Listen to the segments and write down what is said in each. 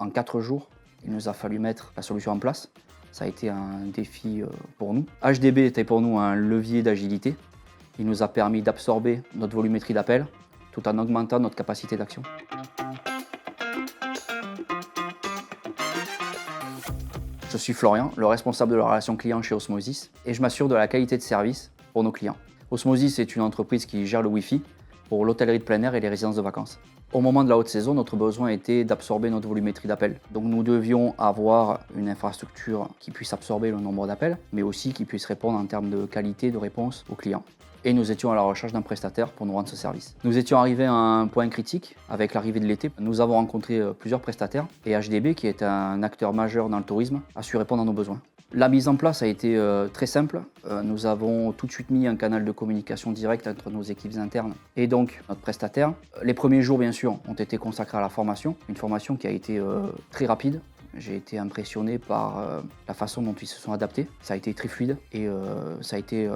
En 4 jours, il nous a fallu mettre la solution en place. Ça a été un défi pour nous. HDB était pour nous un levier d'agilité. Il nous a permis d'absorber notre volumétrie d'appels tout en augmentant notre capacité d'action. Je suis Florian, le responsable de la relation client chez Osmosis, et je m'assure de la qualité de service pour nos clients. Osmosis est une entreprise qui gère le Wi-Fi pour l'hôtellerie de plein air et les résidences de vacances. Au moment de la haute saison, notre besoin était d'absorber notre volumétrie d'appels. Donc nous devions avoir une infrastructure qui puisse absorber le nombre d'appels, mais aussi qui puisse répondre en termes de qualité de réponse aux clients. Et nous étions à la recherche d'un prestataire pour nous rendre ce service. Nous étions arrivés à un point critique avec l'arrivée de l'été. Nous avons rencontré plusieurs prestataires et HDB, qui est un acteur majeur dans le tourisme, a su répondre à nos besoins. La mise en place a été très simple. Nous avons tout de suite mis un canal de communication direct entre nos équipes internes et donc notre prestataire. Les premiers jours, bien sûr, ont été consacrés à la formation, une formation qui a été très rapide. J'ai été impressionné par la façon dont ils se sont adaptés. Ça a été très fluide et ça a été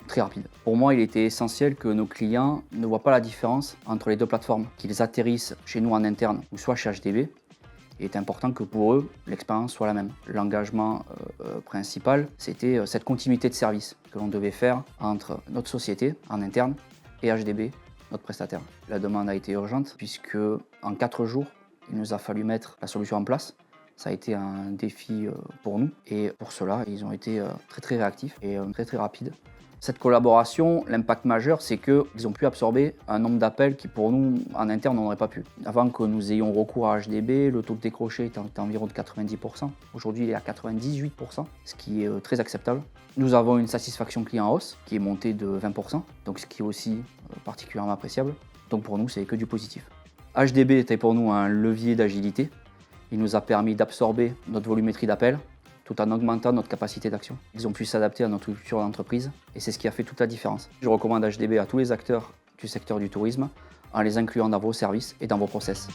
très rapide. Pour moi, il était essentiel que nos clients ne voient pas la différence entre les deux plateformes, qu'ils atterrissent chez nous en interne ou soit chez HDB. Il est important que pour eux, l'expérience soit la même. L'engagement principal, c'était cette continuité de service que l'on devait faire entre notre société en interne et HDB, notre prestataire. La demande a été urgente puisque en 4 jours, il nous a fallu mettre la solution en place. Ça a été un défi pour nous et pour cela, ils ont été très réactifs et très rapides. Cette collaboration, l'impact majeur, c'est qu'ils ont pu absorber un nombre d'appels qui, pour nous, en interne, on n'aurait pas pu. Avant que nous ayons recours à HDB, le taux de décroché était environ de 90%. Aujourd'hui, il est à 98%, ce qui est très acceptable. Nous avons une satisfaction client en hausse, qui est montée de 20%, donc ce qui est aussi particulièrement appréciable. Donc pour nous, c'est que du positif. HDB était pour nous un levier d'agilité. Il nous a permis d'absorber notre volumétrie d'appels tout en augmentant notre capacité d'action. Ils ont pu s'adapter à notre culture d'entreprise et c'est ce qui a fait toute la différence. Je recommande HDB à tous les acteurs du secteur du tourisme en les incluant dans vos services et dans vos process.